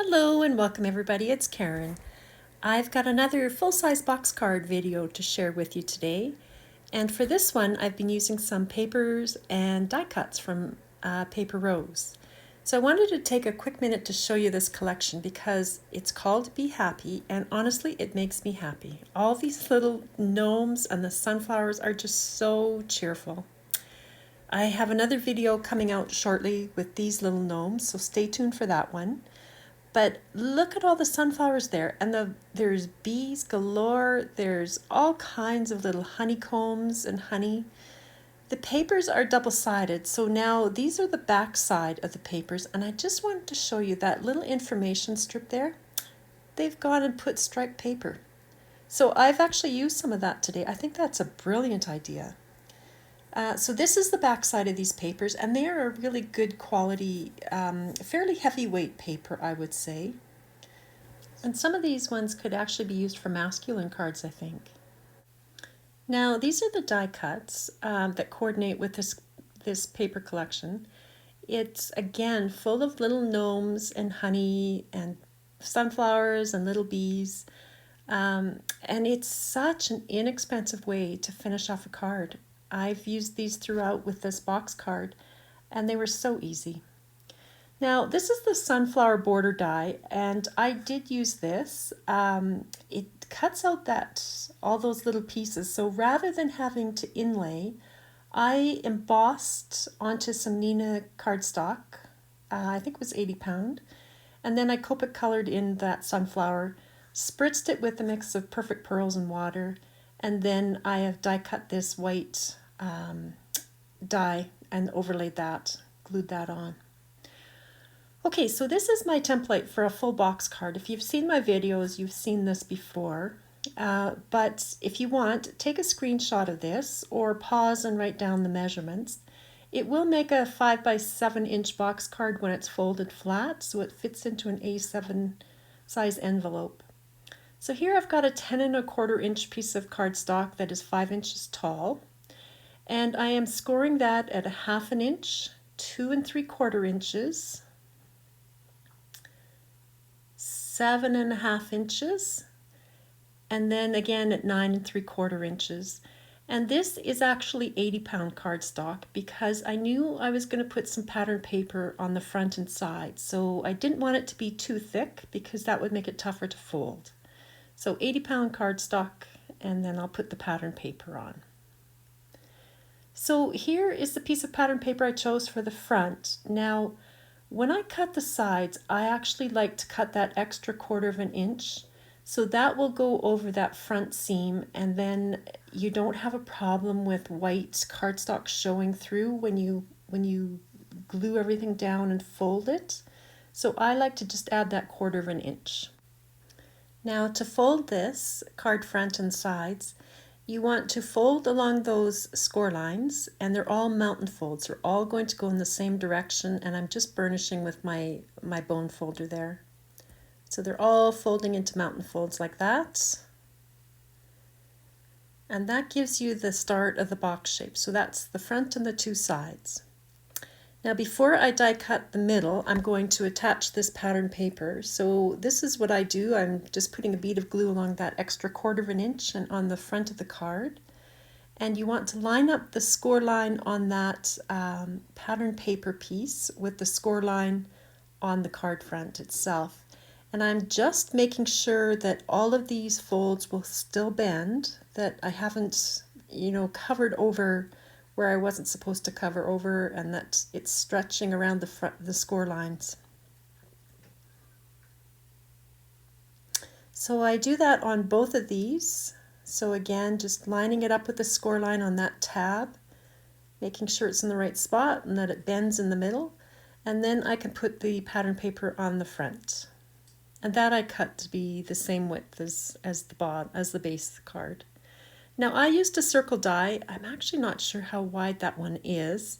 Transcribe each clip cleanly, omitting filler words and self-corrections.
Hello and welcome everybody, it's Karen. I've got another full-size box card video to share with you today. And for this one, I've been using some papers and die cuts from Paper Rose. So I wanted to take a quick minute to show you this collection because it's called Be Happy, and honestly, it makes me happy. All these little gnomes and the sunflowers are just so cheerful. I have another video coming out shortly with these little gnomes, so stay tuned for that one. But look at all the sunflowers there, and there's bees galore. There's all kinds of little honeycombs and honey. The papers are double-sided, so now these are the back side of the papers, and I just wanted to show you that little information strip there. They've gone and put striped paper. So I've actually used some of that today. I think that's a brilliant idea. So this is the back side of these papers, and they are a really good quality, fairly heavyweight paper, I would say. And some of these ones could actually be used for masculine cards, I think. Now these are the die cuts that coordinate with this paper collection. It's again full of little gnomes and honey and sunflowers and little bees. And it's such an inexpensive way to finish off a card. I've used these throughout with this box card, and they were so easy. Now, this is the sunflower border die, and I did use this. It cuts out all those little pieces, so rather than having to inlay, I embossed onto some Neenah cardstock. I think it was 80 pound, and then I Copic colored in that sunflower, spritzed it with a mix of Perfect Pearls and water, and then I have die cut this white die and overlaid that, glued that on. Okay, so this is my template for a full box card. If you've seen my videos, you've seen this before. But if you want, take a screenshot of this or pause and write down the measurements. It will make a 5 by 7 inch box card when it's folded flat, so it fits into an A7 size envelope. So here I've got a 10 1/4 inch piece of cardstock that is 5 inches tall, and I am scoring that at 1/2 inch, 2 3/4 inches, 7 1/2 inches, and then again at 9 3/4 inches. And this is actually 80 pound cardstock because I knew I was going to put some pattern paper on the front and side, so I didn't want it to be too thick because that would make it tougher to fold. So 80 pound cardstock, and then I'll put the pattern paper on. So here is the piece of pattern paper I chose for the front. Now, when I cut the sides, I actually like to cut that extra 1/4 inch. So that will go over that front seam, and then you don't have a problem with white cardstock showing through when you glue everything down and fold it. So I like to just add that 1/4 inch. Now to fold this card front and sides, you want to fold along those score lines, and they're all mountain folds. They're all going to go in the same direction, and I'm just burnishing with my bone folder there. So they're all folding into mountain folds like that. And that gives you the start of the box shape. So that's the front and the two sides. Now before I die cut the middle, I'm going to attach this pattern paper. So this is what I do. I'm just putting a bead of glue along that extra 1/4 inch and on the front of the card. And you want to line up the score line on that pattern paper piece with the score line on the card front itself. And I'm just making sure that all of these folds will still bend, that I haven't, covered over where I wasn't supposed to cover over, and that it's stretching around the score lines. So I do that on both of these. So again, just lining it up with the score line on that tab, making sure it's in the right spot and that it bends in the middle, and then I can put the pattern paper on the front. And that I cut to be the same width as the base of the card. Now I used a circle die. I'm actually not sure how wide that one is,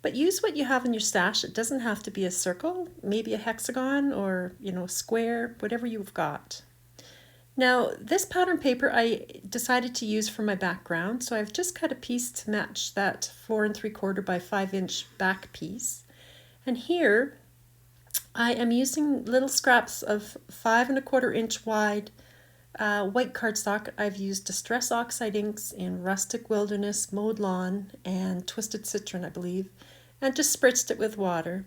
but use what you have in your stash. It doesn't have to be a circle, maybe a hexagon or square, whatever you've got. Now this pattern paper I decided to use for my background, so I've just cut a piece to match that 4 3/4 by 5 inch back piece. And here I am using little scraps of 5¼ inch wide white cardstock. I've used Distress Oxide inks in Rustic Wilderness, Mowed Lawn, and Twisted Citron, I believe, and just spritzed it with water.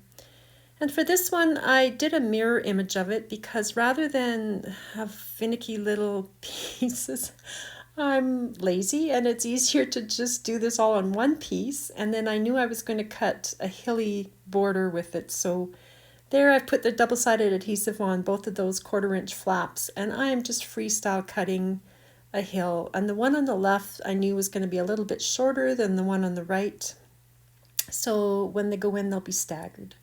And for this one, I did a mirror image of it because rather than have finicky little pieces, I'm lazy and it's easier to just do this all on one piece. And then I knew I was going to cut a hilly border with it. So there I've put the double-sided adhesive on both of those 1/4 inch flaps, and I'm just freestyle cutting a hill. And the one on the left I knew was going to be a little bit shorter than the one on the right. So when they go in, they'll be staggered.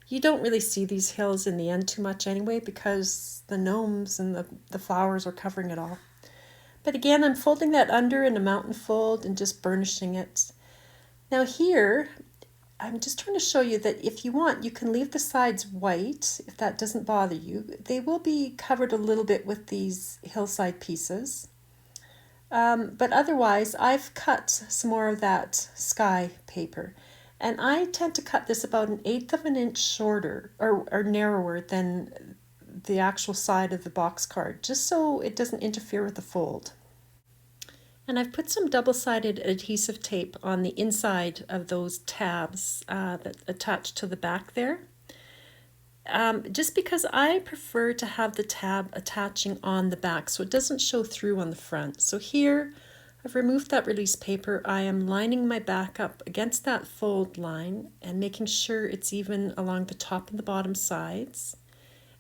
You don't really see these hills in the end too much anyway because the gnomes and the flowers are covering it all. But again, I'm folding that under in a mountain fold and just burnishing it. Now here, I'm just trying to show you that if you want, you can leave the sides white if that doesn't bother you. They will be covered a little bit with these hillside pieces. But otherwise, I've cut some more of that sky paper. And I tend to cut this about 1/8 inch shorter or narrower than the actual side of the box card, just so it doesn't interfere with the fold. And I've put some double-sided adhesive tape on the inside of those tabs that attach to the back there. Just because I prefer to have the tab attaching on the back so it doesn't show through on the front. So here, I've removed that release paper. I am lining my back up against that fold line and making sure it's even along the top and the bottom sides.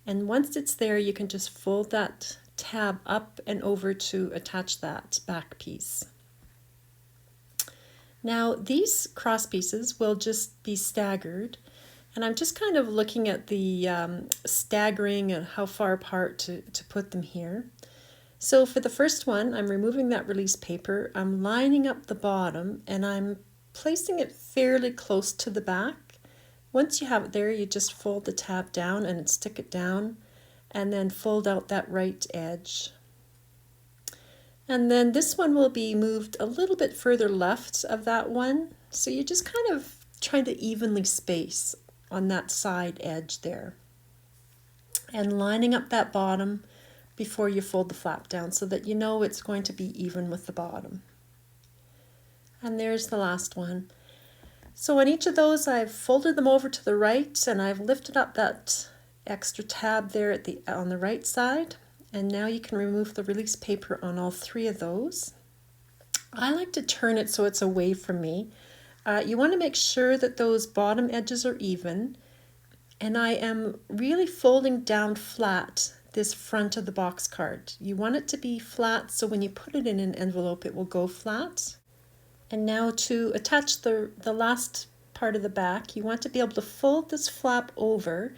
And once it's there, you can just fold that tab up and over to attach that back piece. Now these cross pieces will just be staggered, and I'm just kind of looking at the staggering and how far apart to put them here. So for the first one, I'm removing that release paper, I'm lining up the bottom, and I'm placing it fairly close to the back. Once you have it there, you just fold the tab down and stick it down, and then fold out that right edge. And then this one will be moved a little bit further left of that one, so you're just kind of trying to evenly space on that side edge there. And lining up that bottom before you fold the flap down so that you know it's going to be even with the bottom. And there's the last one. So on each of those, I've folded them over to the right and I've lifted up that extra tab there on the right side. And now you can remove the release paper on all 3 of those. I like to turn it so it's away from me. You want to make sure that those bottom edges are even. And I am really folding down flat this front of the box card. You want it to be flat so when you put it in an envelope it will go flat. And now to attach the last part of the back, you want to be able to fold this flap over.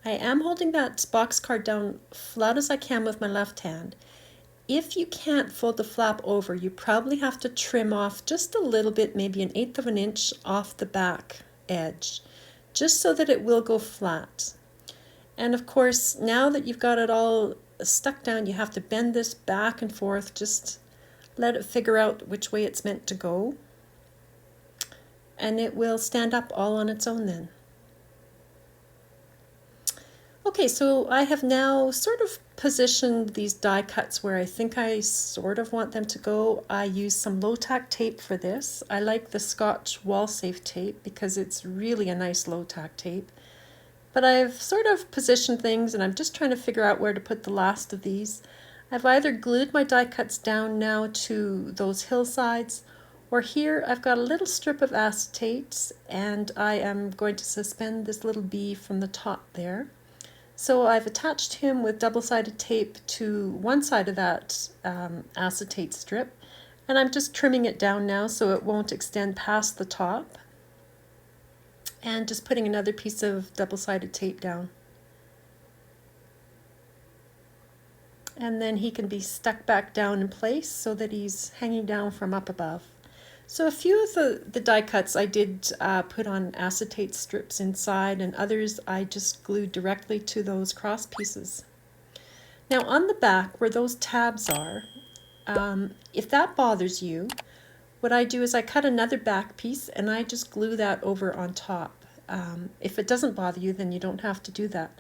I am holding that box card down flat as I can with my left hand. If you can't fold the flap over, you probably have to trim off just a little bit, maybe 1/8 inch off the back edge, just so that it will go flat. And of course, now that you've got it all stuck down, you have to bend this back and forth, just let it figure out which way it's meant to go. And it will stand up all on its own then. Okay, so I have now sort of positioned these die cuts where I think I sort of want them to go. I use some low-tack tape for this. I like the Scotch Wall Safe tape because it's really a nice low-tack tape. But I've sort of positioned things and I'm just trying to figure out where to put the last of these. I've either glued my die cuts down now to those hillsides, or here I've got a little strip of acetate and I am going to suspend this little bee from the top there. So I've attached him with double-sided tape to one side of that acetate strip, and I'm just trimming it down now so it won't extend past the top. And just putting another piece of double-sided tape down. And then he can be stuck back down in place so that he's hanging down from up above. So a few of the die cuts I did put on acetate strips inside, and others I just glued directly to those cross pieces. Now on the back where those tabs are, if that bothers you, what I do is I cut another back piece and I just glue that over on top. If it doesn't bother you, then you don't have to do that.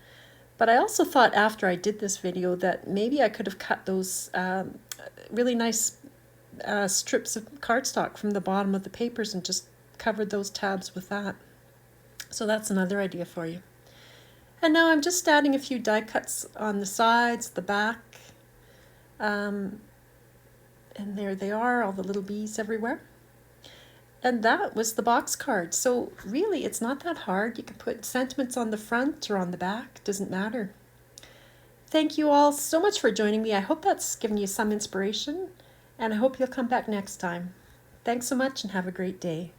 But I also thought after I did this video that maybe I could have cut those really nice strips of cardstock from the bottom of the papers and just covered those tabs with that. So that's another idea for you. And now I'm just adding a few die cuts on the sides, the back, and there they are, all the little bees everywhere. And that was the box card. So really, it's not that hard. You can put sentiments on the front or on the back, doesn't matter. Thank you all so much for joining me. I hope that's given you some inspiration, and I hope you'll come back next time. Thanks so much and have a great day.